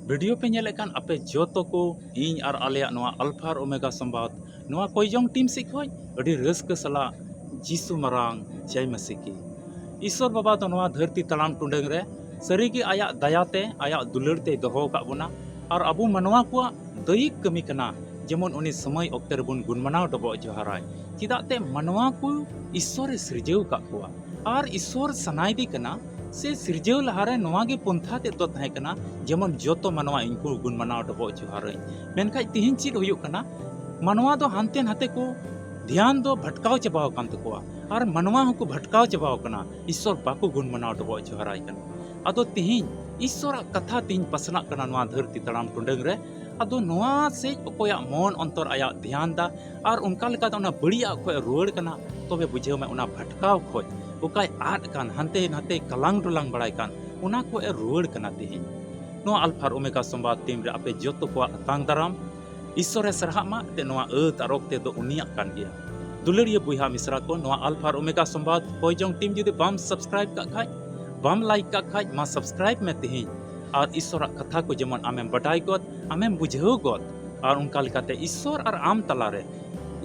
Video पे नेलेकान आपे जोतो को इन और आलिया नोआ अल्फा और ओमेगा संवाद नोआ कोईजोंग टीम से खोई अड़ी रस्क सला जीसु मरांग जय मसीह की ईश्वर बाबा तो नोआ धरती तलाम टुंडंग रे सरी की आया दयाते आया दुलड़ते दोहो का बुना और अबु मनवा को दैक कमी कना जेमन उनी समय ऑक्टे रेबुन गुणमनाव डबो जोहाराय चिदाते मनवा को ईश्वर सृजेव का कुआ और ईश्वर सनाइदी कना से सिरजेव लहारे नोवागे पंथा ते तो तहे कना जेमन जोतो मनवा इनको गुण मनाव डबो जोहारे मेनखा तिहिन चिद हुयुक कना मनवा दो हानते नाते को ध्यान दो भटकाव चबाव कान तकोआ और मनवा को भटकाव चबाव कना ईश्वर बाको गुण मनाव डबो जोहाराय कना अदो तिहिन ईश्वर कथा तिहिन पसना कना नोवा धरती तड़ाम टुंडंग रे अदो नोवा से ओकोया मन अंतर आया ध्यान दा और उनका लेका दा बड़िया खोय रुआड़ कना तबे बुझेव में उना भटकाव खोय ओकाय आद कान हंते नाते कलांग डुलांग बड़ाय कान उना को रुआड़ कना तिहिन नो अल्फा ओमेगा संवाद टीम रे आपे जोतो को तांग दाराम ईश्वर सरहा मा ते नोआ तारक ते दो उनिया कान गया दुलड़िया बुहा मिश्रा को नोआ अल्फा ओमेगा संवाद कोईजोंग टीम जुदे बाम सब्सक्राइब का खाय बाम लाइक का खाय मा सब्सक्राइब में तिहिन और ईश्वर कथा को जेमन आमेम बटाई गत आमेम बुझेव गत और उनका लेकाते ईश्वर और आम तलारे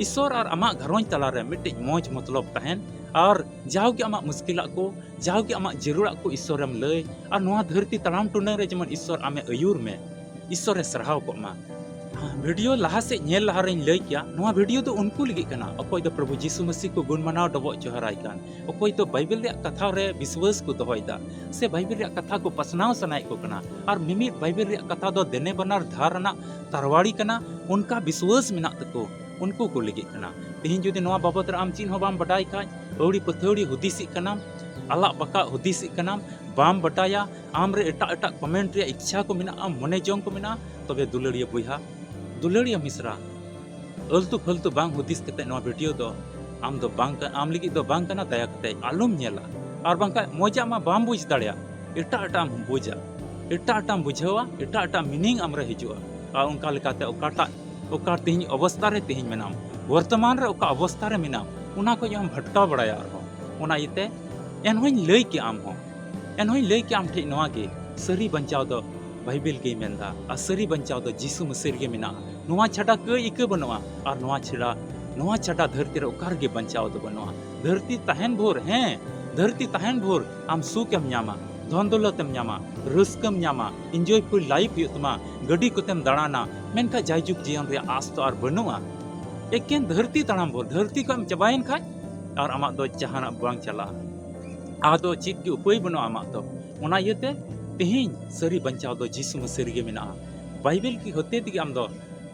ईश्वर और आमा घरों तलारे मिट्टी मौज मतलब तहन और जाओगे आमा मुश्किला को जाओगे आमा जरूरा को ईश्वरम लय और नोआ धरती तलाम टुंडंग रे जेमन ईश्वर आमे अयूर में ईश्वर सरहाव को मा वीडियो लहा से नेल लहा रे लय किया नोआ वीडियो तो उनको लगी कना अकोय दो प्रभु यीशु मसीह को गुण मनाव डबो जोहराय कान अकोय तो बाइबल रे कथा रे विश्वास को दोहयदा से बाइबल रे कथा को पसनाव सनाय को कना और मिमी बाइबल रे कथा दो देने बनार धारना तरवाड़ी कना उनका विश्वास मिना तको उनको को लगी कना तिहिन जुदी नोआ बाबत रे आम चिन हो बाम बटाई खाय औड़ी पथौड़ी हुदिसी कनाम अला बका हुदिसी कनाम बाम बटाया आम रे एटा एटा कमेंट रे इच्छा को मिना आम मने जोंग को मिना तबे दुलड़िया बुहा दुलड़िया मिश्रा अल्तु फलतु बांग हुदिस कते नोआ वीडियो दो आम दो बांग आम लगी दो बांग कना दया कते आलुम नेला और बांका मोजा मा बाम बुझ दाड़िया एटा एटा बुझा एटा एटा बुझावा एटा एटा मीनिंग आम रे हिजुआ और उनका लेकाते ओकाटा ओका तिहिन अवस्था रे तिहिन मेनाम वर्तमान रे ओका अवस्था रे मेनाम उना को हम भटका बड़ाया उना इते एनहोइन लय के आम हो एनहोइन लय के आम ठे नोआ के सरी बंचाव दो बाइबल के मेंदा आ सरी बंचाव दो यीशु मसीह के मेना नोआ छटा क इके बनवा और नोआ छटा धरती रे ओकार के बंचाव दो बनवा धरती तहन भोर हैं धरती तहन भोर आम सुकम न्यामा धन दौलतम न्यामा रस्कम न्यामा एंजॉयफुल लाइफ हुतमा गडी कोतेम दाड़ाना मेनका जायजुग जीवन रे आस तो और बनुआ एकेन धरती तड़ाम भोर धरती को चबायन खाय और आमा दो जहाना बांग चला आदो चित के उपाय बनो आमा तो उना येते तिहिन सरी बंचाव दो यीशु मसीह गे मेना बाइबल की होते दिगे आम दो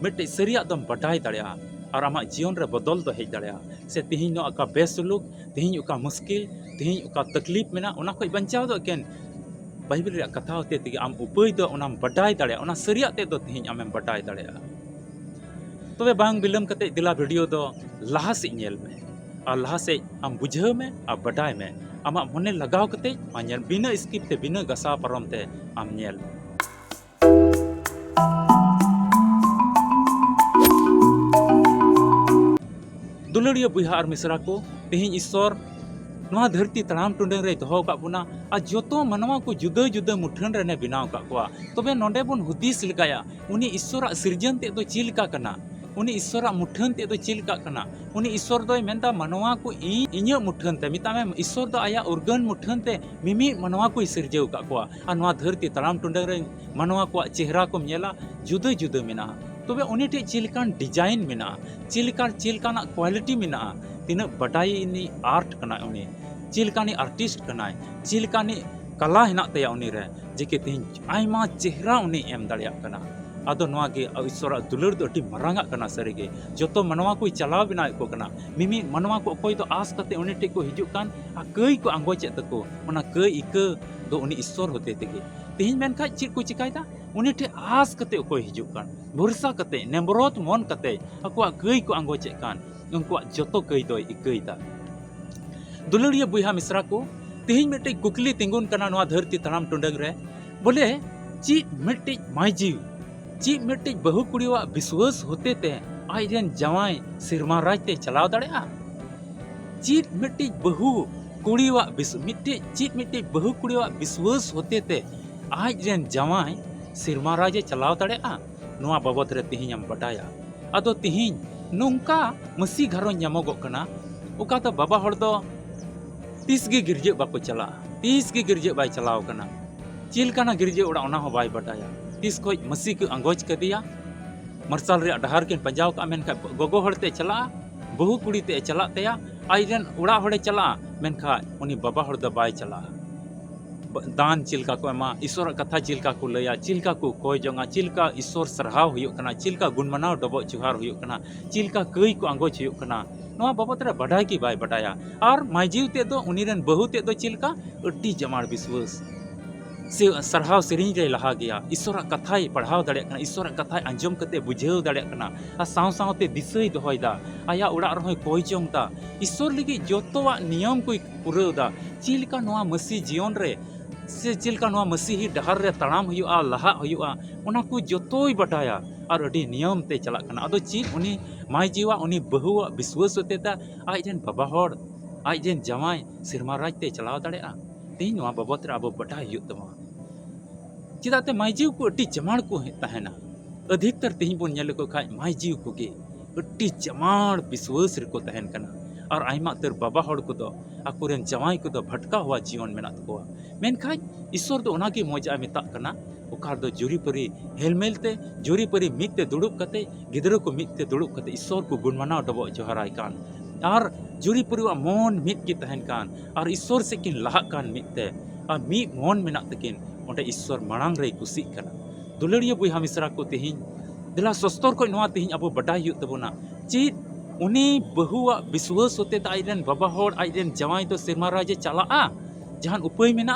मिटे सरिया दम बटाई दाड़िया और आमा जीवन रे बदल दो हेज दाड़िया से तिहिन नो अका बेसुलुक तिहिन उका मुश्किल तिहिन उका तकलीफ मेना उना कोई बंचाव दो केन बाइबल रे कथा होते दिगे आम उपाय दो उना बटाई दाड़िया उना सरिया ते दो तिहिन आमेम बटाई दाड़िया तबे बांग बिलम कते दिला वीडियो दो लहा से नेल में और लहा से आम बुझाव में और बटाई में आमा मने लगाव कते नेल बिना स्किप ते बिना गसा परम ते आम नेल दुलड़िया बुहा और मिश्रा को तिहिन ईश्वर नोआ धरती तड़ाम टुंडंग रे दोहो का बुना आ जोतो मनवा को जुदा जुदा मुठन रे ने बिनाव का कोआ तबे नोंडे बुन हुदिस लिकाया उनी ईश्वर सृजन ते दो चिलका कना उनी ईश्वर मुठन ते दो चिलका कना उनी ईश्वर दो मेंदा मनवा को इन्य मुठन ते मितामे ईश्वर दो आया उर्गन मुठन ते मिमी मनवा को सिरजेव का कोआ आ नोआ धरती तड़ाम टुंडंग रे मनवा को चेहरा को मेला जुदा जुदा मिना तबे उनी टे चिलकान डिजाइन मिना चिलकाना क्वालिटी मिना तीना बटाई इनी आर्ट कना उनी चिलकानी आर्टिस्ट कनाय चिलकानी कला हिना तया उनी रे जेके तिन आइमा चेहरा उनी एम दाड़िया कना आदो नोआ के ईश्वर दुलड़ दो अति मरांगा कना सरीगे जोतो मनवा को चलाव बिना को कना मिमी मनवा को कोई तो आस कते उनी टे को हिजु कान आ कई को आंगो चे तको ओना कई इक दो उनी ईश्वर होते तेगे तिहिन मेनखा चित को चिकायदा उनी टे आस कते को हिजु कान भरोसा कते नेमरोत मन कते अको कई को आंगो चे कान उनको जोतो कई दो इकईदा दुलड़िया बुहा मिश्रा को तिहिन मिट्टी कुकली तिंगुन कना नोआ धरती तड़ाम टुंडंग रे बोले चित मिट्टी माई जीव चित मिट्टी बहु कुड़ीवा विश्वास होते ते आइजन जवाई सिरमा राज ते चलाव दाड़िया चित मिट्टी बहु कुड़ीवा मिट्टी चित मिट्टी बहु कुड़ीवा विश्वास होते ते आइजन जवाई सिरमा राजे चलाव दाड़ेगा नोआ बाबद रे तिहिं हम बटाया आदो तिहिं नोंका मसी घरों ᱧᱟᱢᱚᱜᱚᱜ ᱠᱟᱱᱟ ओका तो बाबा हर दो तीस गे गिरजे बाको चला तीस गे गिरजे बाय चलाव कना चिलकाना गिरजे उड़ा ओना हो बाय बटाया तीस खोज मसी को अंगोज कदिया मरसाल रे डहार के पंजाव का मेनखा गोगो हड़ते चला बहु कुड़ी ते चला तेया आइरन उड़ा हड़े चला मेनखा उनी बाबा हड़ दो बाय चला दान चिलका को एमा ईश्वर कथा चिलका को लया चिलका को कोय जोंगा चिलका ईश्वर सरहाव हुयुक कना चिलका गुणमनाव डबो जुहार हुयुक कना चिलका कई को अंगोज हुयुक कना नोआ बाबत रे बडाय की बाय बडाया और माइजीव ते दो उनीरन बहु ते दो चिलका अड्डी जमाड़ विश्वास से सरहाव सेरिंग रे लहा गया ईश्वर कथाय पढ़ाव दाड़े कना ईश्वर कथाय अंजम कते बुझाव दाड़े कना आ साव सावते दिसई दोहयदा आया उड़ा रहोय कोय जोंगता ईश्वर लगी जोतोवा नियम को पुरावदा चिलका नोआ मसी जीवन रे से चिलका नोआ मसीही डहार रे तड़ाम हुयुआ लहा हुयुआ ओना को जोतोय बटाया और अडी नियम ते चला कना अदो चिल उनी माई जीवा उनी बहुआ विश्वास होतेता आइजन बाबा हड़ आइजन जमाय सिरमा राज ते चलाव दाड़ेआ तेई नोआ बाबत रे अबो बटाय हुयुग तमा चिदाते माई जीव को अडी जमाड़ को तहना अधिकतर तेई बोन नेल को खाय माई जीव को गे अडी जमाड़ विश्वास रे को तहन कना और आइमा तर बाबा हड़ को दो आकुरेन जमाई को दो भटका हुआ जीवन मेना तकोआ मेनखाय ईश्वर दो ओनागे मौजा मेता कना ओकार दो जुरीपरी हेलमेलते जुरीपरी मितते दुड़ुब कते गिदरो को मितते दुड़ुब कते ईश्वर को गुणमनाव डबो जोहराय कान और जुरीपरी वा मन मित की तहन कान और ईश्वर से किन लहा कान मितते और मी मन मेना तकिन ओंडे ईश्वर मांग रे कुसी कना दुलड़िया बुइहा मिसरा को तेहिं दिला सस्तर को नोआ तेहिं अबो बडाय हुयुग तबोना चीज उनी बहुआ विश्वास होते आइरन बाबा हड़ आइरन जवाई तो सिरमा राजे चलाआ जहान उपाय मेना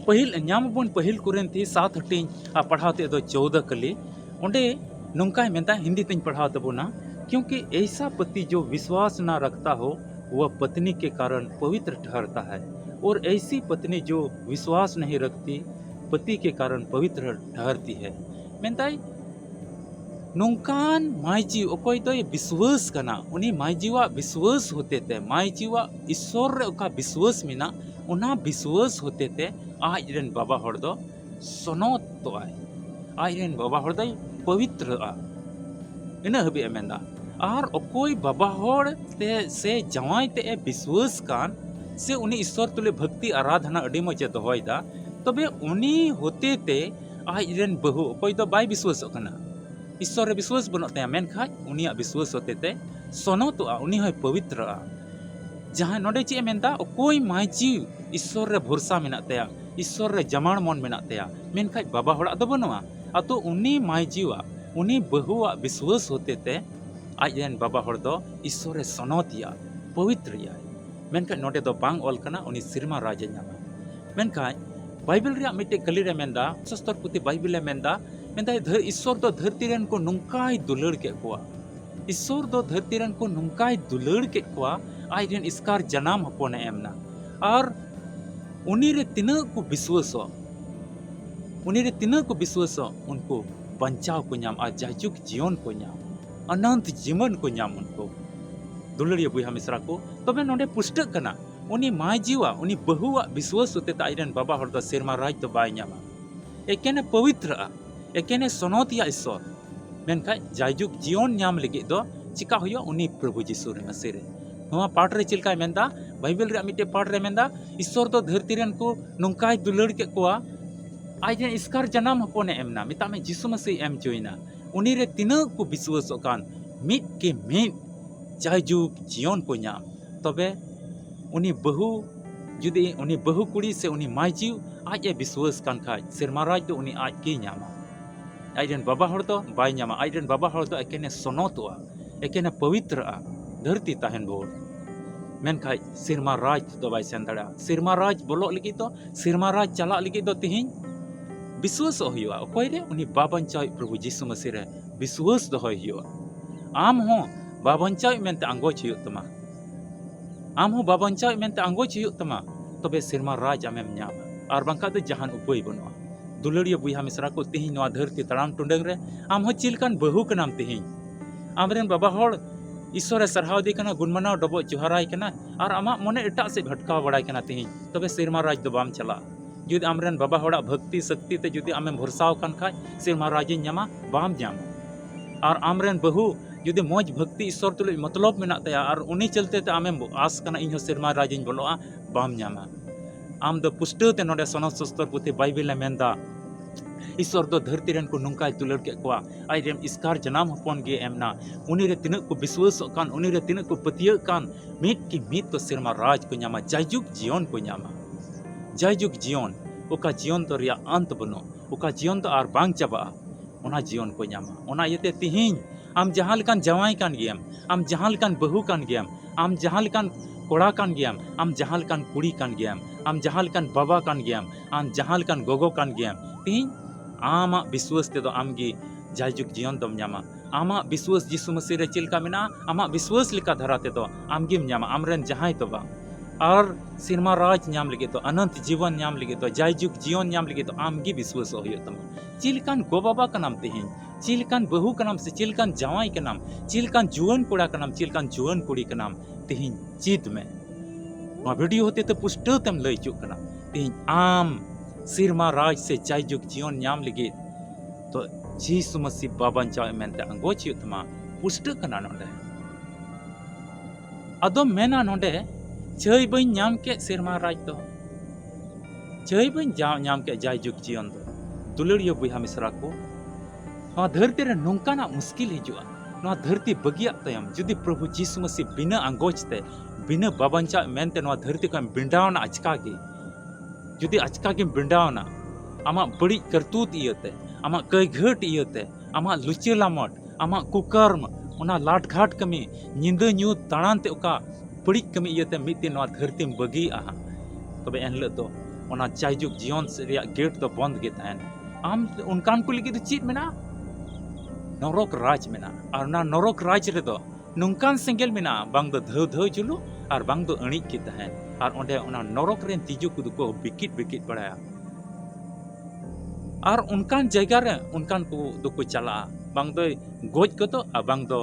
पहिल ᱧᱟᱢᱵᱚᱱ पहिल कुरेन थी 7 हटिंग पढ़ाते दो 14 कली ओंडे नोंकाय मेंदा हिंदी तिन पढ़ाव तबोना क्योंकि ऐसा पति जो विश्वास ना रखता हो वह पत्नी के कारण पवित्र ठहरता है और ऐसी पत्नी जो विश्वास नहीं रखती पति के कारण पवित्र ठहरती है मेंदाय नोंकान माइजीव ओकोय दो विश्वास कना उनी माइजीवा विश्वास होते ते माइजीवा ईश्वर रे ओका विश्वास मेना ओना विश्वास होते ते आइरन बाबा हड़ दो सनोत तो आइरन बाबा हड़ दो पवित्र इना हबे मेंदा और ओकोय बाबा हड़ ते से जवाई ते विश्वास कान से उनी ईश्वर तुले भक्ति आराधना अडी मजे दोहयदा तबे उनी होते ते आइरन बहु ओकोय दो बाय विश्वास कना ईश्वर विश्वास बनते मेनखाय उनिया विश्वास होते ते सनोत उनी है पवित्र जहां नोडे चे मेंदा ओकोय माइजी ईश्वर रे भरोसा मेना तया ईश्वर रे जमाण मन मेना तया मेनखाय बाबा हड़ा दो बनवा अतो उनी माइजीवा उनी बहुआ विश्वास होते ते आजन बाबा हड़ दो ईश्वर रे सनोतिया पवित्रया मेनखाय नोडे दो बांग ऑल कना उनी सिरमा राजे नामा मेनखाय बाइबल रे मिटे कली रे मेंदा सस्तर पुति बाइबल रे मेंदा ईश्वर दो धरती रन को नुंकाय दुलड़ के कोआ ईश्वर दो धरती रन को नुंकाय दुलड़ के कोआ आइरन इसकार जनाम हपोने एमना और उनी रे तिना को विश्वास उनको बंचाव को नाम और जाजुक जीवन को नाम अनंत जीवन को नाम उनको दुलड़िया बुइहा मिश्रा को तबे नोडे पुष्टक कना उनी माय जीवा उनी बहुआ विश्वास होते आइरन बाबा हड़ दो सिरमा राज तो बाय नामा एकेने पवित्र एकेने सनोतिया ईश्वर मेनखाय जायजुक जीवन नाम लगी दो चिका हुयो उनी प्रभु यीशु रे मसीह रे नोआ पाठ रे चिलकाय मेंदा बाइबल रे मिटे पाठ रे मेंदा ईश्वर दो धरती रन को नुंकाय दुलड़ के कोआ आइजन इसकार जनाम हपोने एमना मिता में यीशु मसीह एम जोइना उनी रे तिना को विश्वास कान मिट के मिट जायजुक जीवन को नाम तबे उनी बहु कुड़ी से उनी माइजीव आज विश्वास कान खाय सिरमा राज दो उनी आज के नामा आइरन बाबा हड़ दो बाय नामा आइरन बाबा हड़ दो एकेने सनोतवा एकेने पवित्र धरती तहन बोल मेनखाय सिरमा राज दो बाय सेन दाड़ा सिरमा राज बोलो लगी तो सिरमा राज चला लगी तो तिहिं विश्वास हुआ ओकोय रे उनी बाबंचाय प्रभु यीशु मसीह रे विश्वास दोहय हुआ आम हो बाबंचाय मेनते अंगोच हुआ तमा आम हो बाबंचाय मेनते अंगोच हुआ तमा तबे सिरमा राज आमेम नाम और बंका दो जहान उपाय बनवा दुलड़िया बुइहा मिश्रा को तिहिं नोआ धरती तड़ाम टुंडंग रे आम हो चिलकान बहु कनाम तिहिं आमरेन बाबा हड़ ईश्वर सरहाव दी कना गुणमनाव डबो जोहराय कना और आमा मने एटा से भटकाव बड़ाय कना तिहिं तबे सिरमा राज दो बाम चला जुदी आमरेन बाबा होड़ा भक्ति शक्ति ते जुदी आमें भरसाव कान खाय सेरमा राजी ᱧᱟᱢᱟ बाम ᱧᱟᱢᱟ और आमरेन बहु जुदी मौज भक्ति ईश्वर तुलुज मतलब मेना तया और उनी चलते ते आमें आस कना इन सेरमा राजिन बोलोआ बाम ᱧᱟᱢᱟ आम दो पुष्टो ते नोडे सनद सस्तर पुथि बाइबल मेंदा ईश्वर दो धरती रेन को नुंकाय तुलर के कोआ आइरेम इसकार जनाम हपन गे एमना उनी रे तिनक को विश्वास कान उनी रे तिनक को पतिय कान मीट की मीट तो सेरमा राज को ᱧᱟᱢᱟ जायजुग जीवन को ᱧᱟᱢᱟ जायजुग जीवन ओका जीवन तो रिया अंत बनो ओका जीवन तो आर बांग चाबा ओना जीवन को ᱧᱟᱢᱟ ओना यते तिहिन आम जहां लकान जवाई कान गेम आम जहां लकान बहु कान गेम आम जहां लकान कोड़ा कान गेम आम जहां लकान कुड़ी कान गेम आम जहां लकान बाबा कान गेम आम जहां लकान गोगो कान गेम तिहिन आमा विश्वास ते दो आमगी जायजुग जीवन दम ᱧᱟᱢᱟ आमा विश्वास यीशु मसीह रे चिलका मेना आमा विश्वास लिका धरा ते दो आमगिम ᱧᱟᱢᱟ आमरेन जहां तो बा और सिरमा राज ᱧᱟᱢ लगे तो अनंत जीवन ᱧᱟᱢ लगे तो जायजुग जीवन ᱧᱟᱢ लगे तो आमगी विश्वास होय तम चिलकान गो बाबा कनाम तिहिन चिलकान बहु कनाम से चिलकान जवाई कनाम चिलकान जुवन कोड़ा कनाम चिलकान जुवन कुड़ी कनाम तिहिन चित में मा वीडियो होते तो पुष्ट तम लई चुक कना तिहिन आम सिरमा राज से जायजुग जीवन ᱧᱟᱢ लगे तो यीशु मसीह बाबन चाव मेनते अंगोच युतमा पुष्ट कना नोंडे अदो मेना नोंडे चय बई ᱧᱟᱢ के सिरमा राज तो चय बई ᱧᱟᱢ के जायजुग जीवन दो दुलड़ियो बुहा मिश्रा को धरती रे नोंकाना मुश्किल हिजुआ धरती बगिया तयम जुदी प्रभु यीशु मसीह बिना अंगोचते बिना बाबंचा मेनते धरती को बिंडावना अचका गे जुदी अचका गे बिंडावना आमा बड़ी करतूत इयते आमा कई घट इयते आमा लुचेलामट आमा कुकर्म ओना लाट घाट कमी निंदा न्यू ताणानते ओका बड़ी कमी इयते मिते धरती बगी आहा तबे एनले तो ओना जायजुग जीवन रिया गेट तो बंद गे तहन आम उनकान को लगी तो चीज मेना नरक राज मेना और ना नरक राज रे दो नुंकान सेंगेल मेना बांग दो धौ धौ जुलु और बांग दो अणि के तहन और ओंडे ओना नरक रेन तिजु को दुको बिकिट बिकिट बड़ाया और उनकान जगह रे उनकान को दुको चला बांग दो गोज को तो आ बांग दो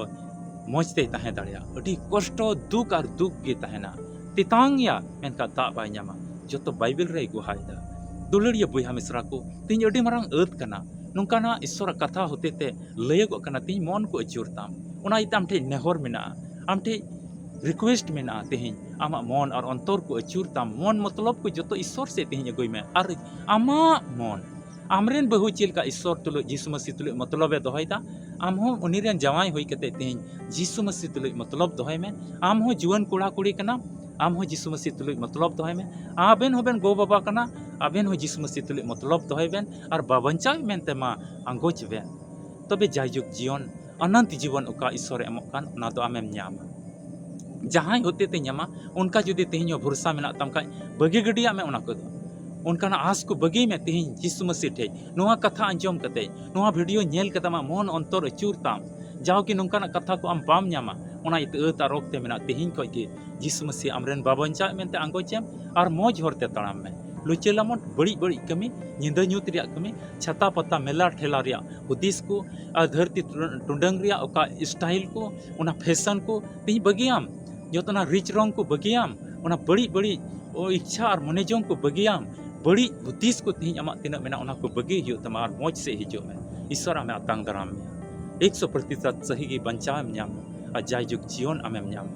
मोजते तहे दाड़िया अडी कष्ट दुख और दुख गे तहना तितांगिया मेनका दा बाय ᱧᱟᱢᱟ जो तो बाइबल रे गुहायदा दुलड़िया बुहा मिश्रा को तीन अडी मारंग अत कना नोंकाना ईश्वर कथा होते ते लयगो कना तीन मन को अचुरताम ओना इताम ठे नेहर मेना आम ठे रिक्वेस्ट मेना तेहिन आमा मन और अंतर को अचुरताम मन मतलब को जो तो ईश्वर से तेहिन अगुई में और आमा मन आमरेन बहु चिलका ईश्वर तुलो यीशु मसीह तुलो मतलब दोहयदा आम हो उनीरेन जवाई होई कते तेहिन यीशु मसीह तुलो मतलब दोहय में आम हो जुवन कोड़ा कुड़ी कना आम हो यीशु मसीह तुलुज मतलब दोहय में आबेन होबेन गो बाबा कना आबेन हो यीशु मसीह तुलुज मतलब दोहय बेन और बाबंचा मेनते मा अंगोच बेन तबे जायजुग जीवन अनंत जीवन उका ईश्वर एमोक कान ओना दो आमेम ᱧᱟᱢᱟ जहां होते ते ᱧᱟᱢᱟ उनका जुदी तेहिन भरोसा मेना तम खाय बगी गडिया में ओना को उनकाना आस को बगी में तेहिन यीशु मसीह ठे नोआ कथा अंजम कते नोआ वीडियो नेल कतमा मन अंतर अचुर ताम जाओ कि नोंकाना कथा को आम बाम ᱧᱟᱢᱟ ओना इत अता रोकते मेना तेहिन को के यीशु मसीह आमरेन बाबंचा मेनते अंगोचेम और मौज होरते तड़ाम में लुचेलामट बड़ी बड़ी कमी निंदा ᱧᱩᱛ रिया कमी छता पत्ता मेला ठेला रिया हुदिस को और धरती टुंडंग रिया ओका स्टाइल को ओना फैशन को ती बगियाम जोतना रिच रंग को बगियाम ओना बड़ी बड़ी ओ इच्छा और मनेजों को बगियाम बड़ी हुदिस को ती अमा तिना मेना ओना को बगी हियो तमा और मौज से हिजो में ईश्वर आमे आतांग दराम में 100% सही की बंचाम ᱧᱟᱢ और जायजुग जीवन आमेम ᱧᱟᱢ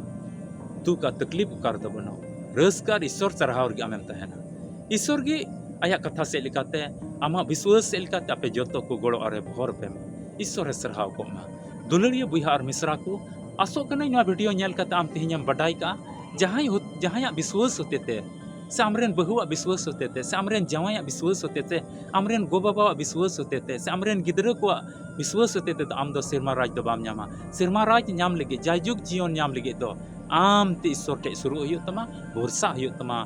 दुख का तकलीफ उकार दो बनो रसकार ईश्वर चढ़ाव गे आमेम तहना ईश्वर गे आया कथा से लिखाते आमा विश्वास से लिखाते आपे जोतो को गड़ो अरे भर पे ईश्वर चढ़ाव को मा दुलड़िया बुहा और मिश्रा को आसो कना नवा वीडियो नेल कते आम तेहिनम बडाई का जहां विश्वास होते थे से आमरेन बहुआ विश्वास होते थे से आमरेन जवाया विश्वास होते थे आमरेन गो बाबा विश्वास होते थे से आमरेन गिदरा को विश्वास होते थे तो आम दो सिरमा राज दो बाम ᱧᱟᱢᱟ सिरमा राज ᱧᱟᱢ लगे जायजुग जीवन ᱧᱟᱢ लगे दो आम ते ईश्वर ठे शुरू हुई तमा भरसा हुई तमा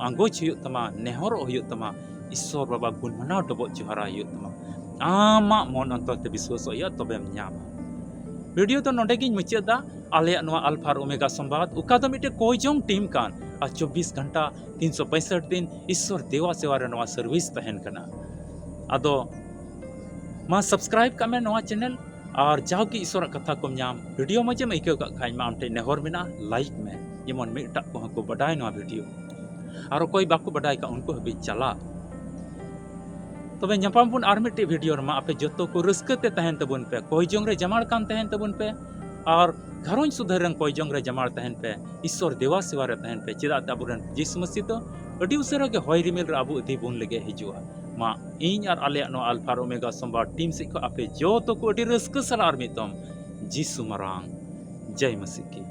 आंगोच हुई तमा नेहर हुई तमा ईश्वर बाबा गुण मनाव डबो जोहारा हुई तमा आमा मन अंतर ते विश्वास हुई तबेम ᱧᱟᱢᱟ वीडियो तो नोडे गिन मुचादा आले नवा अल्फा ओमेगा संवाद उका दो मिटे कोइजोंग टीम कान आ 24 घंटा 365 दिन ईश्वर देवा सेवा रे नवा सर्विस तहन कना आदो मा सब्सक्राइब का में नवा चैनल और जाओ कि ईश्वर कथा को ᱧᱟᱢ वीडियो मजे में इको का खाई मा आमटे नेहर मेना लाइक में जेमन मिटा को बडाय नवा वीडियो और कोई बाको बडाय का उनको हबी चला तबे ᱧᱟᱯᱟᱢ ᱵᱚᱱ ᱟᱨ ᱢᱤᱫᱴᱮᱡ ᱵᱷᱤᱰᱤᱭᱳ ᱨᱮᱢᱟ ᱟᱯᱮ ᱡᱚᱛᱚ ᱠᱚ ᱨᱟᱹᱥᱠᱟᱹ ᱛᱮ ᱛᱟᱦᱮᱱ ᱛᱟᱵᱚᱱ ᱯᱮ, ᱠᱚᱭᱡᱚᱝ ᱨᱮ ᱡᱟᱢᱟᱲ ᱠᱟᱱ ᱛᱟᱦᱮᱱ ᱛᱟᱵᱚᱱ ᱯᱮ ᱟᱨ ᱜᱷᱟᱨᱚᱸᱡᱽ ᱥᱩᱫᱷᱟᱹᱨ ᱨᱮᱱ ᱠᱚᱭᱡᱚᱝ ᱨᱮ ᱡᱟᱢᱟᱲ ᱛᱟᱦᱮᱱ ᱯᱮ, ᱤᱥᱥᱚᱨ ᱫᱮᱣᱟ ᱥᱮᱣᱟ ᱨᱮ ᱛᱟᱦᱮᱱ ᱯᱮ, ᱪᱮᱫᱟᱜ ᱛᱮ ᱟᱵᱚᱨᱮᱱ ᱡᱤᱥᱩ ᱢᱟᱹᱥᱤ ᱫᱚ ᱟᱹᱰᱤ ᱩᱥᱟᱹᱨᱟ ᱜᱮ ᱦᱚᱭ ᱨᱤᱢᱤᱞ ᱨᱮ ᱟᱵᱚ ᱤᱫᱤ ᱵᱚᱱ ᱞᱟᱹᱜᱤᱫ ᱦᱤᱡᱩᱜᱼᱟ᱾ ᱢᱟ ᱤᱧ ᱟᱨ ᱟᱞᱮᱭᱟᱜ ᱱᱚᱣᱟ ᱟᱞᱯᱷᱟ ᱟᱨ ᱳᱢᱮᱜᱟ ᱥᱚᱢᱵᱟᱫ ᱴᱤᱢ ᱥᱮᱫ ᱠᱷᱚᱱ ᱟᱯᱮ ᱡᱚᱛᱚ ᱠᱚ ᱟᱹᱰᱤ ᱨᱟᱹᱥᱠᱟᱹ ᱥᱟᱞᱟᱜ ᱟᱨ ᱢᱤᱫ ᱫᱚᱢ ᱡᱤᱥᱩ ᱢᱟᱨᱟᱝ ᱡᱟᱭ ᱢᱟᱥᱤ ᱠᱤ।